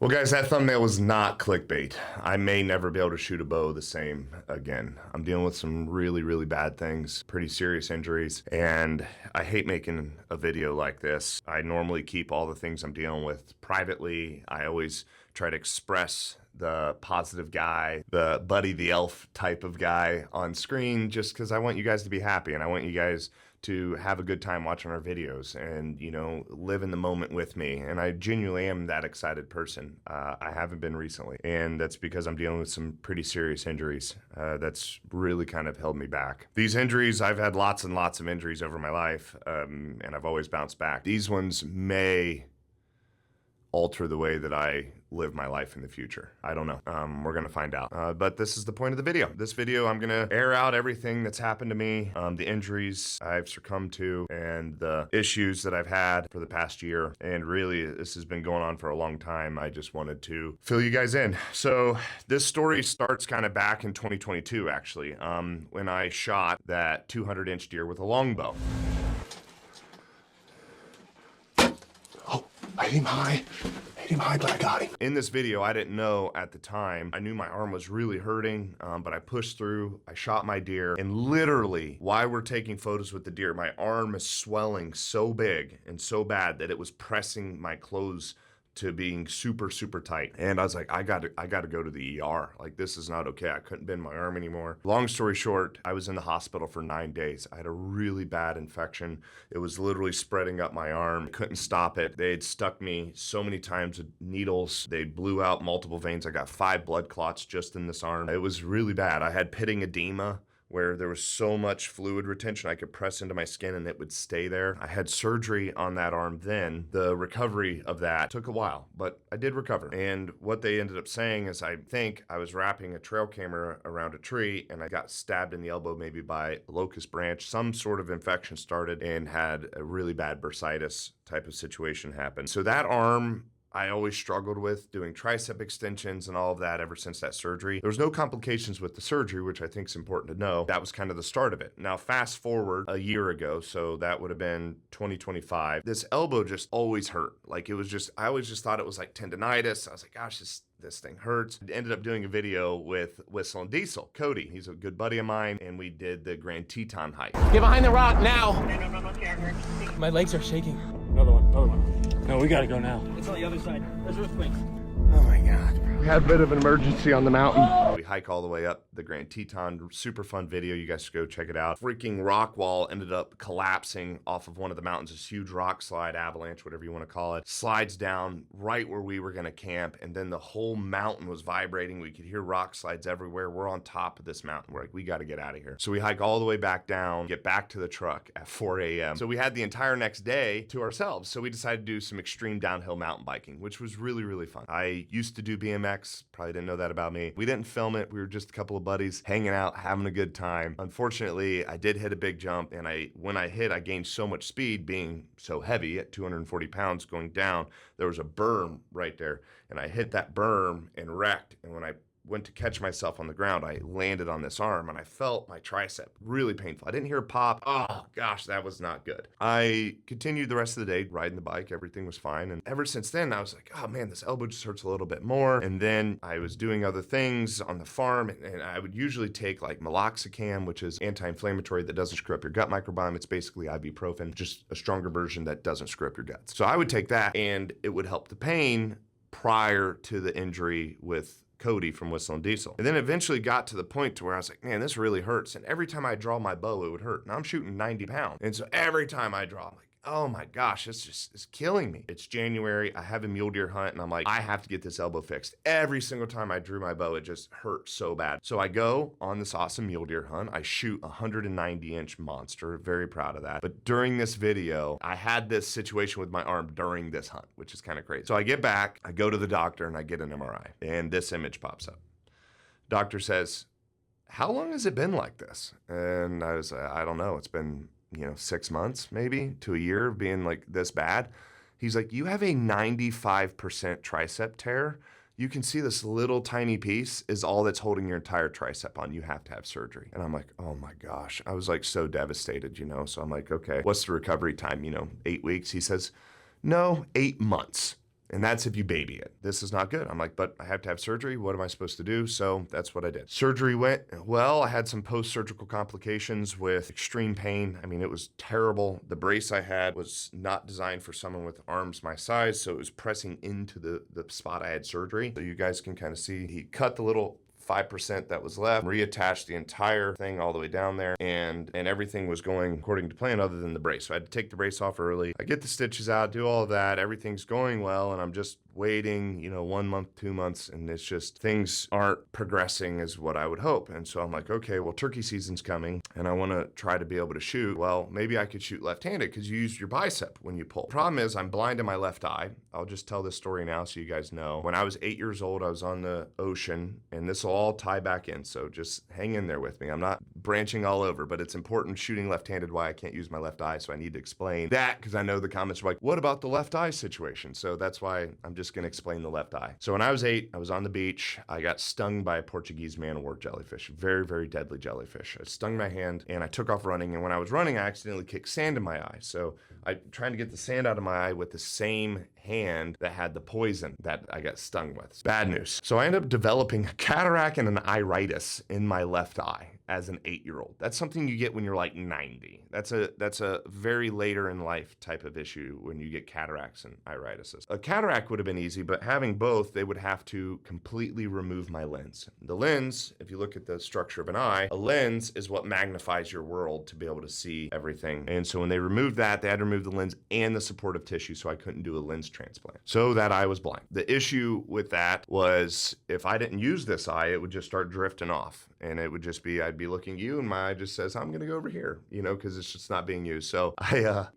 Well, guys, that thumbnail was not clickbait. I may never be able to shoot a bow the same again. I'm dealing with some really, really bad things, pretty serious injuries, and I hate making a video like this. I normally keep all the things I'm dealing with privately. I always try to express the positive guy, the Buddy the Elf type of guy on screen, just because I want you guys to be happy and I want you guys to have a good time watching our videos and, you know, live in the moment with me. And I genuinely am that excited person. I haven't been recently, and that's because I'm dealing with some pretty serious injuries. That's really kind of held me back. These injuries, I've had lots and lots of injuries over my life, and I've always bounced back. These ones may alter the way that I live my life in the future. I don't know. We're gonna find out. But this is the point of the video. This video, I'm gonna air out everything that's happened to me, the injuries I've succumbed to, and the issues that I've had for the past year. And really, this has been going on for a long time. I just wanted to fill you guys in. So this story starts kind of back in 2022, actually, when I shot that 200-inch deer with a longbow. I hit him high, but I got him. In this video, I didn't know at the time. I knew my arm was really hurting, but I pushed through, I shot my deer, and literally, while we're taking photos with the deer, my arm is swelling so big and so bad that it was pressing my clothes to being super, super tight. And I was like, I gotta go to the ER. Like, this is not okay. I couldn't bend my arm anymore. Long story short, I was in the hospital for 9 days. I had a really bad infection. It was literally spreading up my arm. Couldn't stop it. They had stuck me so many times with needles. They blew out multiple veins. I got 5 blood clots just in this arm. It was really bad. I had pitting edema, where there was so much fluid retention I could press into my skin and it would stay there. I had surgery on that arm then. The recovery of that took a while, but I did recover. And what they ended up saying is, I think I was wrapping a trail camera around a tree and I got stabbed in the elbow maybe by a locust branch. Some sort of infection started and had a really bad bursitis type of situation happen. So that arm, I always struggled with doing tricep extensions and all of that ever since that surgery. There was no complications with the surgery, which I think is important to know. That was kind of the start of it. Now, fast forward a year ago, so that would have been 2025. This elbow just always hurt. Like, it was just, I always just thought it was like tendonitis. I was like, gosh, this thing hurts. I ended up doing a video with Whistle and Diesel, Cody. He's a good buddy of mine, and we did the Grand Teton hike. Get behind the rock now. My legs are shaking. Another one. No, we gotta go now. It's on the other side. There's earthquakes. Oh my God, bro. We had a bit of an emergency on the mountain. We hike all the way up the Grand Teton. Super fun video. You guys should go check it out. Freaking rock wall ended up collapsing off of one of the mountains. This huge rock slide, avalanche, whatever you want to call it. Slides down right where we were going to camp. And then the whole mountain was vibrating. We could hear rock slides everywhere. We're on top of this mountain. We're like, we got to get out of here. So we hike all the way back down, get back to the truck at 4 a.m. So we had the entire next day to ourselves. So we decided to do some extreme downhill mountain biking, which was really, really fun. I used to do BMX. Probably didn't know that about me. We didn't film it. We were just a couple of buddies hanging out, having a good time. Unfortunately, I did hit a big jump, and when I hit, I gained so much speed being so heavy at 240 pounds going down. There was a berm right there, and I hit that berm and wrecked. And when I went to catch myself on the ground, I landed on this arm and I felt my tricep really painful. I didn't hear a pop. Oh gosh, that was not good. I continued the rest of the day riding the bike. Everything was fine. And ever since then, I was like, oh man, this elbow just hurts a little bit more. And then I was doing other things on the farm, and I would usually take like meloxicam, which is anti-inflammatory that doesn't screw up your gut microbiome. It's basically ibuprofen, just a stronger version that doesn't screw up your guts. So I would take that and it would help the pain prior to the injury with Cody from Whistle and Diesel. And then eventually got to the point to where I was like, man, this really hurts. And every time I draw my bow, it would hurt. Now I'm shooting 90 pounds. And so every time I draw, I'm like, oh my gosh, it's killing me. It's January, I have a mule deer hunt, and I'm like, I have to get this elbow fixed. Every single time I drew my bow, it just hurt so bad. So I go on this awesome mule deer hunt. I shoot a 190-inch monster, very proud of that. But during this video, I had this situation with my arm during this hunt, which is kind of crazy. So I get back, I go to the doctor, and I get an MRI, and this image pops up. Doctor says, how long has it been like this? And I was like, I don't know, it's been 6 months, maybe to a year of being like this bad. He's like, you have a 95% tricep tear. You can see this little tiny piece is all that's holding your entire tricep on. You have to have surgery. And I'm like, oh my gosh. I was like so devastated, So I'm like, okay, what's the recovery time? 8 weeks? He says, no, 8 months. And that's if you baby it. This is not good. I'm like, but I have to have surgery. What am I supposed to do? So that's what I did. Surgery went well. I had some post-surgical complications with extreme pain. I mean, it was terrible. The brace I had was not designed for someone with arms my size, so it was pressing into the spot I had surgery. So you guys can kind of see, he cut the little 5% that was left, reattached the entire thing all the way down there, and everything was going according to plan other than the brace. So I had to take the brace off early. I get the stitches out, do all of that. Everything's going well, and I'm just waiting, 1 month, 2 months, and it's just things aren't progressing as what I would hope. And so I'm like, okay, well, turkey season's coming, and I want to try to be able to shoot. Well, maybe I could shoot left-handed because you use your bicep when you pull. Problem is, I'm blind in my left eye. I'll just tell this story now so you guys know. When I was 8 years old, I was on the ocean, and this will all tie back in, so just hang in there with me. I'm not branching all over, but it's important shooting left-handed why I can't use my left eye, so I need to explain that because I know the comments are like, what about the left eye situation? So that's why I'm just gonna explain the left eye. So when I was 8, I was on the beach. I got stung by a Portuguese man-o-war jellyfish, very, very deadly jellyfish. It stung my hand, and I took off running, and when I was running, I accidentally kicked sand in my eye. So I trying to get the sand out of my eye with the same hand that had the poison that I got stung with. Bad news. So I ended up developing a cataract and an iritis in my left eye as an 8-year-old. That's something you get when you're like 90. That's a very later in life type of issue when you get cataracts and iritises. A cataract would have been easy, but having both, they would have to completely remove my lens. The lens, if you look at the structure of an eye, a lens is what magnifies your world to be able to see everything. And so when they removed that, they had to remove the lens and the supportive tissue, so I couldn't do a lens transplant. So that eye was blind. The issue with that was if I didn't use this eye, it would just start drifting off. And it would just be, I'd be looking at you and my eye just says, I'm gonna go over here, because it's just not being used. So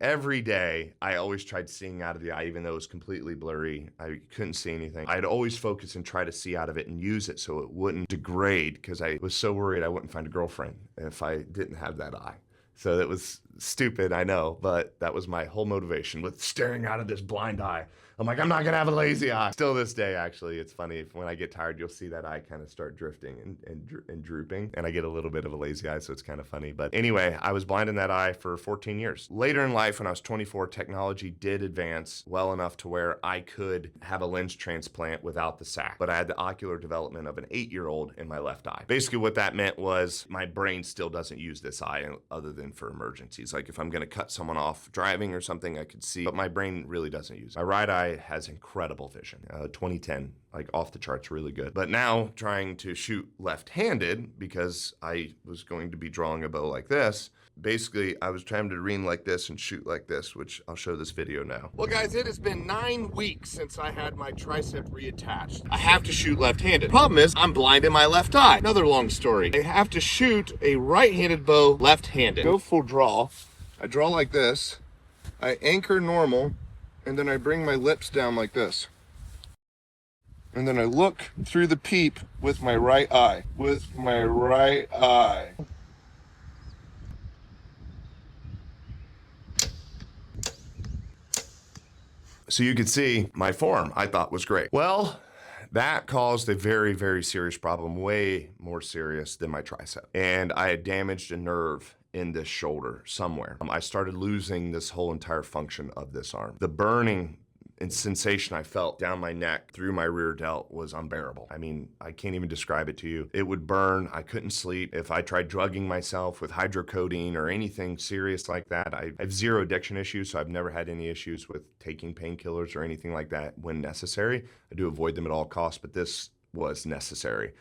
every day, I always tried seeing out of the eye, even though it was completely blurry. I couldn't see anything. I'd always focus and try to see out of it and use it so it wouldn't degrade, because I was so worried I wouldn't find a girlfriend if I didn't have that eye. So that was stupid, I know, but that was my whole motivation with staring out of this blind eye. I'm like, I'm not gonna have a lazy eye. Still this day, actually, it's funny, when I get tired, you'll see that eye kind of start drifting and drooping, and I get a little bit of a lazy eye, so it's kind of funny. But anyway, I was blind in that eye for 14 years. Later in life, when I was 24, technology did advance well enough to where I could have a lens transplant without the sac, but I had the ocular development of an 8-year-old in my left eye. Basically, what that meant was my brain still doesn't use this eye other than for emergencies. Like if I'm gonna cut someone off driving or something, I could see, but my brain really doesn't use it. My right eye has incredible vision. 2010, like off the charts, really good. But now trying to shoot left-handed, because I was going to be drawing a bow like this, basically I was trying to lean like this and shoot like this, which I'll show this video now. Well guys, it has been 9 weeks since I had my tricep reattached. I have to shoot left-handed. Problem is, I'm blind in my left eye. Another long story. I have to shoot a right-handed bow left-handed. Go full draw. I draw like this. I anchor normal, and then I bring my lips down like this. And then I look through the peep with my right eye. With my right eye. So you can see my form I thought was great. Well, that caused a very, very serious problem, way more serious than my tricep. And I had damaged a nerve in this shoulder somewhere. I started losing this whole entire function of this arm. The burning and sensation I felt down my neck through my rear delt was unbearable. I mean, I can't even describe it to you. It would burn. I couldn't sleep. If I tried drugging myself with hydrocodone or anything serious like that, I have zero addiction issues, so I've never had any issues with taking painkillers or anything like that when necessary. I do avoid them at all costs, but this was necessary.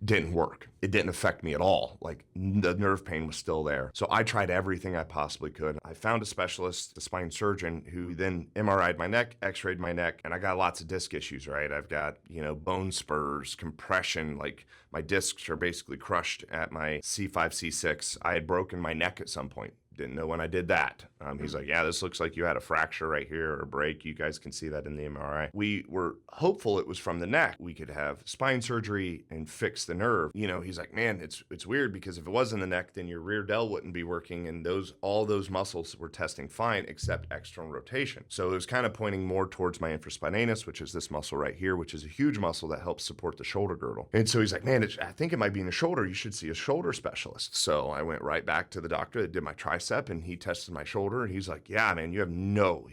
Didn't work. It didn't affect me at all. Like, the nerve pain was still there. So I tried everything I possibly could. I found a specialist, a spine surgeon, who then MRI'd my neck, x-rayed my neck, and I got lots of disc issues, right? I've got, bone spurs, compression, like my discs are basically crushed at my C5, C6. I had broken my neck at some point. Didn't know when I did that. He's like, yeah, this looks like you had a fracture right here or a break. You guys can see that in the MRI. We were hopeful it was from the neck. We could have spine surgery and fix the nerve. He's like, man, it's weird because if it was in the neck, then your rear delt wouldn't be working, and all those muscles were testing fine except external rotation. So it was kind of pointing more towards my infraspinatus, which is this muscle right here, which is a huge muscle that helps support the shoulder girdle. And so he's like, man, I think it might be in the shoulder. You should see a shoulder specialist. So I went right back to the doctor that did my tricep tricep and he tested my shoulder and he's like, yeah, man, you have no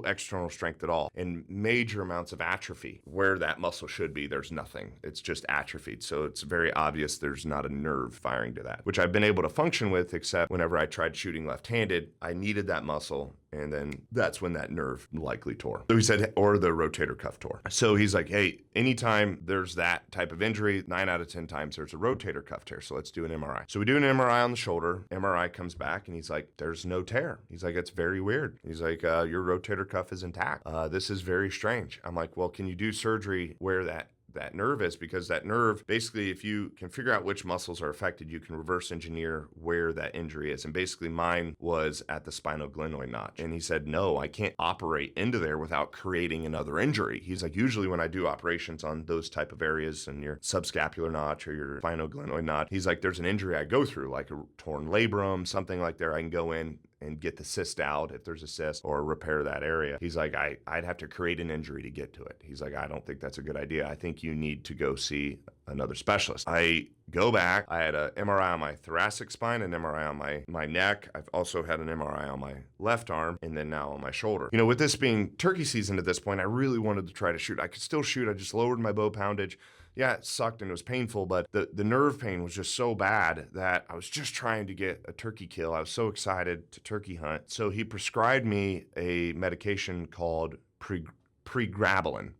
external strength at all and major amounts of atrophy. Where that muscle should be, there's nothing. It's just atrophied. So it's very obvious there's not a nerve firing to that, which I've been able to function with, except whenever I tried shooting left-handed, I needed that muscle. And then that's when that nerve likely tore. So he said, or the rotator cuff tore. So he's like, hey, anytime there's that type of injury, 9 out of 10 times there's a rotator cuff tear. So let's do an MRI. So we do an MRI on the shoulder. MRI comes back and he's like, there's no tear. He's like, it's very weird. He's like, your rotator cuff is intact. This is very strange. I'm like, well, can you do surgery where that nerve is? Because that nerve, basically, if you can figure out which muscles are affected, you can reverse engineer where that injury is. And basically mine was at the spinoglenoid notch. And he said, no, I can't operate into there without creating another injury. He's like, usually when I do operations on those type of areas and your subscapular notch or your spinoglenoid notch, he's like, there's an injury I go through, like a torn labrum, something like there. I can go in and get the cyst out if there's a cyst or repair that area. He's like, I'd have to create an injury to get to it. He's like, I don't think that's a good idea. I think you need to go see another specialist. I go back. I had an MRI on my thoracic spine, an MRI on my neck. I've also had an MRI on my left arm, and then now on my shoulder. You know, with this being turkey season at this point, I really wanted to try to shoot. I could still shoot. I just lowered my bow poundage. Yeah, it sucked and it was painful, but the nerve pain was just so bad that I was just trying to get a turkey kill. I was so excited to turkey hunt. So he prescribed me a medication called pregabalin.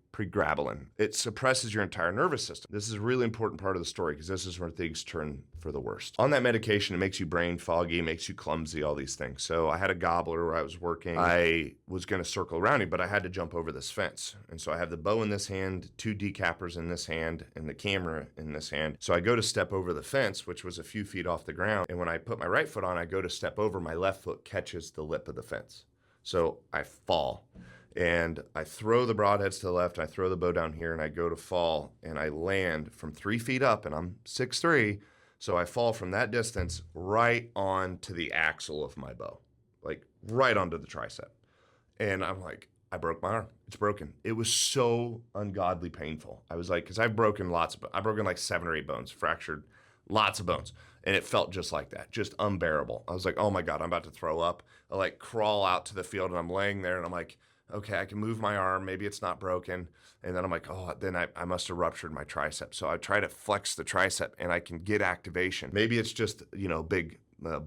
It suppresses your entire nervous system. This is a really important part of the story because this is where things turn for the worst. On that medication, it makes you brain foggy, it makes you clumsy, all these things. So I had a gobbler where I was working. I was going to circle around him, but I had to jump over this fence. And so I have the bow in this hand, 2 decappers in this hand, and the camera in this hand. So I go to step over the fence, which was a few feet off the ground. And when I put my right foot on, I go to step over, my left foot catches the lip of the fence. So I fall. And I throw the broadheads to the left, I throw the bow down here, and I go to fall, and I land from 3 feet up, and I'm 6'3", so I fall from that distance right onto the axle of my bow, like right onto the tricep. And I'm like, I broke my arm. It's broken. It was so ungodly painful. I was like, because I've broken like 7 or 8 bones, fractured lots of bones. And it felt just like that, just unbearable. I was like, oh my God, I'm about to throw up. I like crawl out to the field, and I'm laying there, and I'm like, okay, I can move my arm. Maybe it's not broken. And then I'm like, oh, then I must have ruptured my tricep. So I try to flex the tricep and I can get activation. Maybe it's just, big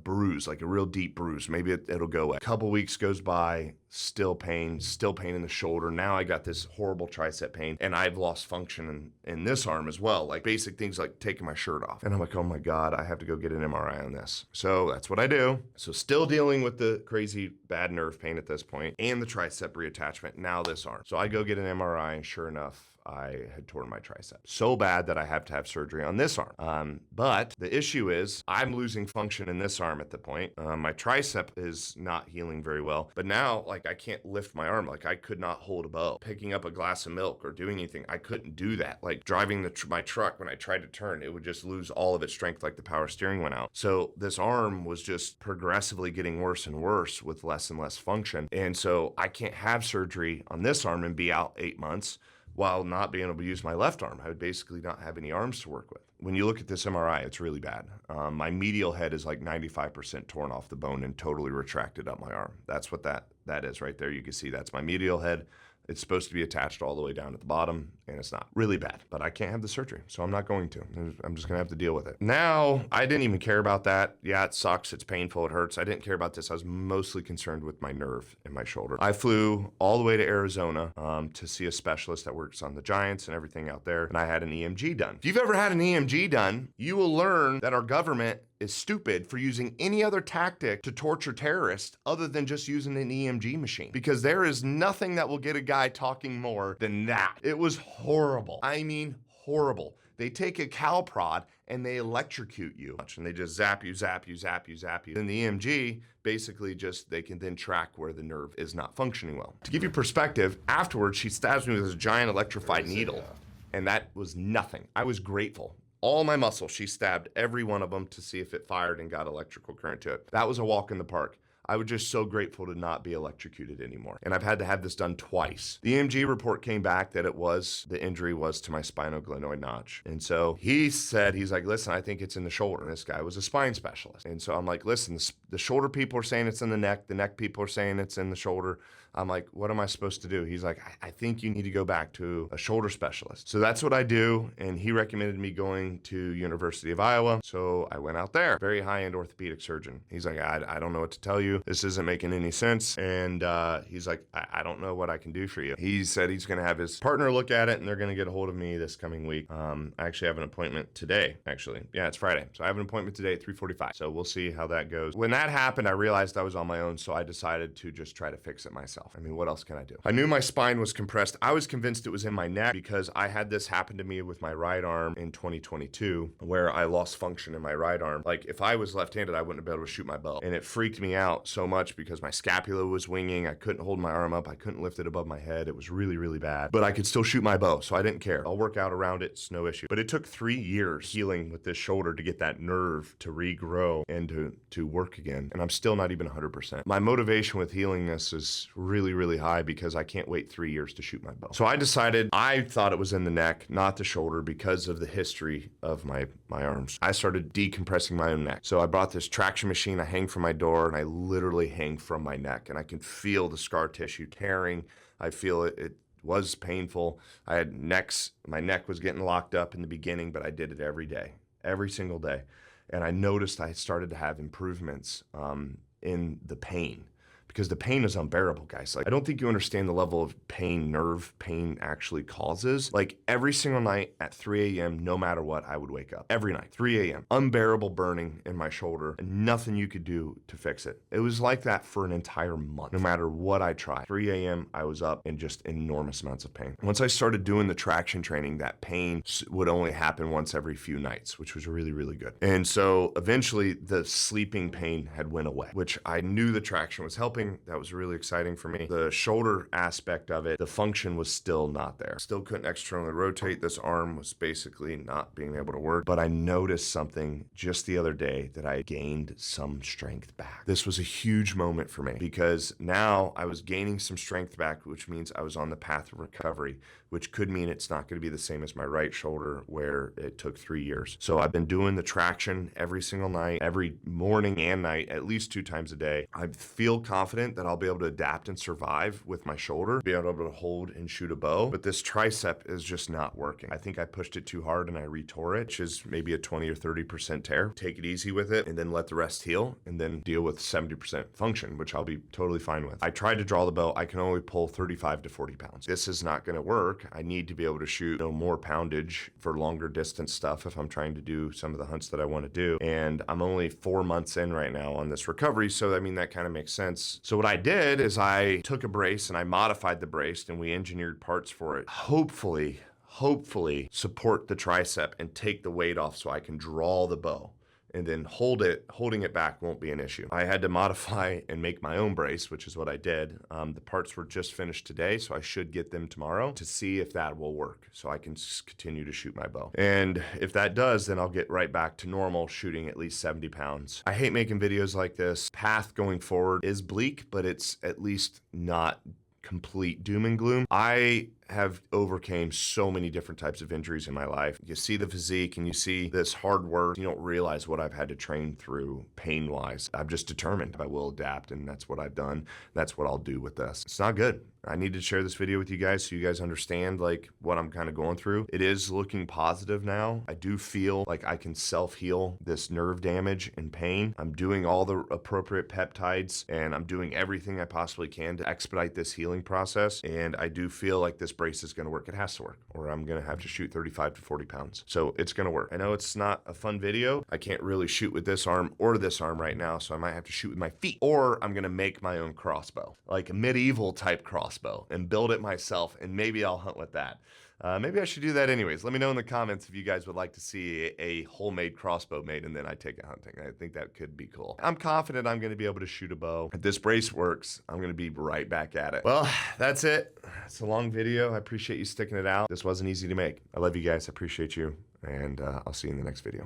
bruise, like a real deep bruise. Maybe it'll go away. A couple weeks goes by, still pain in the shoulder. Now I got this horrible tricep pain and I've lost function in this arm as well. Like basic things like taking my shirt off. And I'm like, oh my God, I have to go get an MRI on this. So that's what I do. So still dealing with the crazy bad nerve pain at this point and the tricep reattachment, now this arm. So I go get an MRI and sure enough, I had torn my tricep. So bad that I have to have surgery on this arm. But the issue is I'm losing function in this arm at the point. My tricep is not healing very well. But now, like, I can't lift my arm. Like, I could not hold a bow. Picking up a glass of milk or doing anything, I couldn't do that. Like, driving my truck, when I tried to turn, it would just lose all of its strength, like the power steering went out. So this arm was just progressively getting worse and worse with less and less function. And so I can't have surgery on this arm and be out 8 months. While not being able to use my left arm. I would basically not have any arms to work with. When you look at this MRI, it's really bad. My medial head is like 95% torn off the bone and totally retracted up my arm. That's what that is right there. You can see that's my medial head. It's supposed to be attached all the way down at the bottom, and it's not. Really bad, but I can't have the surgery, so I'm not going to. I'm just gonna have to deal with it. Now, I didn't even care about that. Yeah, it sucks, it's painful, it hurts. I didn't care about this. I was mostly concerned with my nerve in my shoulder. I flew all the way to Arizona to see a specialist that works on the giants and everything out there, and I had an EMG done. If you've ever had an EMG done, you will learn that our government is stupid for using any other tactic to torture terrorists other than just using an EMG machine. Because there is nothing that will get a guy talking more than that. It was horrible. I mean, horrible. They take a cow prod and they electrocute you. And they just zap you. And the EMG, basically they can then track where the nerve is not functioning well. To give you perspective, afterwards, she stabs me with this giant electrified needle. And that was nothing. I was grateful. All my muscles, she stabbed every one of them to see if it fired and got electrical current to it. That was a walk in the park. I was just so grateful to not be electrocuted anymore. And I've had to have this done twice. The EMG report came back that the injury was to my spinoglenoid notch. And so he said, he's like, listen, I think it's in the shoulder. And this guy was a spine specialist. And so I'm like, listen, the shoulder people are saying it's in the neck people are saying it's in the shoulder. I'm like, what am I supposed to do? He's like, I think you need to go back to a shoulder specialist. So that's what I do. And he recommended me going to University of Iowa. So I went out there, very high-end orthopedic surgeon. He's like, I don't know what to tell you. This isn't making any sense. And he's like, I don't know what I can do for you. He said he's going to have his partner look at it and they're going to get a hold of me this coming week. I actually have an appointment today, actually. Yeah, it's Friday. So I have an appointment today at 3:45. So we'll see how that goes. When that happened, I realized I was on my own. So I decided to just try to fix it myself. I mean, what else can I do? I knew my spine was compressed. I was convinced it was in my neck because I had this happen to me with my right arm in 2022 where I lost function in my right arm. Like if I was left-handed, I wouldn't have been able to shoot my bow. And it freaked me out so much because my scapula was winging. I couldn't hold my arm up. I couldn't lift it above my head. It was really, really bad. But I could still shoot my bow, so I didn't care. I'll work out around it. It's no issue. But it took 3 years healing with this shoulder to get that nerve to regrow and to work again. And I'm still not even 100%. My motivation with healing this is really, really high because I can't wait 3 years to shoot my bow. So I decided I thought it was in the neck, not the shoulder, because of the history of my arms. I started decompressing my own neck. So I bought this traction machine. I hang from my door and I literally hang from my neck and I can feel the scar tissue tearing. I feel it was painful. I had my neck was getting locked up in the beginning, but I did it every day, every single day. And I noticed I started to have improvements in the pain. Because the pain is unbearable, guys. Like, I don't think you understand the level of pain nerve pain actually causes. Like every single night at 3 a.m., no matter what, I would wake up. Every night, 3 a.m. Unbearable burning in my shoulder and nothing you could do to fix it. It was like that for an entire month. No matter what I tried. 3 a.m., I was up in just enormous amounts of pain. Once I started doing the traction training, that pain would only happen once every few nights, which was really, really good. And so eventually the sleeping pain had went away, which I knew the traction was helping. That was really exciting for me. The shoulder aspect of it, the function was still not there. Still couldn't externally rotate. This arm was basically not being able to work. But I noticed something just the other day that I gained some strength back. This was a huge moment for me because now I was gaining some strength back, which means I was on the path of recovery, which could mean it's not going to be the same as my right shoulder where it took 3 years. So I've been doing the traction every single night, every morning and night, at least 2 times a day. I feel confident that I'll be able to adapt and survive with my shoulder, be able to hold and shoot a bow, but this tricep is just not working. I think I pushed it too hard and I retore it, which is maybe a 20 or 30% tear. Take it easy with it and then let the rest heal and then deal with 70% function, which I'll be totally fine with. I tried to draw the bow. I can only pull 35 to 40 pounds. This is not going to work. I need to be able to shoot more poundage for longer distance stuff if I'm trying to do some of the hunts that I want to do. And I'm only 4 months in right now on this recovery. So I mean, that kind of makes sense. So what I did is I took a brace and I modified the brace and we engineered parts for it. Hopefully support the tricep and take the weight off so I can draw the bow. And then holding it back won't be an issue. I had to modify and make my own brace, which is what I did. The parts were just finished today, so I should get them tomorrow to see if that will work so I can continue to shoot my bow. And if that does, then I'll get right back to normal, shooting at least 70 pounds. I hate making videos like this. Path going forward is bleak, but it's at least not complete doom and gloom. I have overcame so many different types of injuries in my life. You see the physique and you see this hard work. You don't realize what I've had to train through pain-wise. I'm just determined I will adapt, and that's what I've done. That's what I'll do with this. It's not good. I need to share this video with you guys so you guys understand like what I'm kind of going through. It is looking positive now. I do feel like I can self-heal this nerve damage and pain. I'm doing all the appropriate peptides and I'm doing everything I possibly can to expedite this healing process. And I do feel like this brace is going to work. It has to work or I'm going to have to shoot 35 to 40 pounds. So it's going to work. I know it's not a fun video. I can't really shoot with this arm or this arm right now. So I might have to shoot with my feet, or I'm going to make my own crossbow, like a medieval type crossbow, and build it myself, and maybe I'll hunt with that. Maybe I should do that anyways. Let me know in the comments if you guys would like to see a homemade crossbow made and then I take it hunting. I think that could be cool. I'm confident I'm going to be able to shoot a bow. If this brace works, I'm going to be right back at it. Well, that's it. It's a long video. I appreciate you sticking it out. This wasn't easy to make. I love you guys. I appreciate you. And I'll see you in the next video.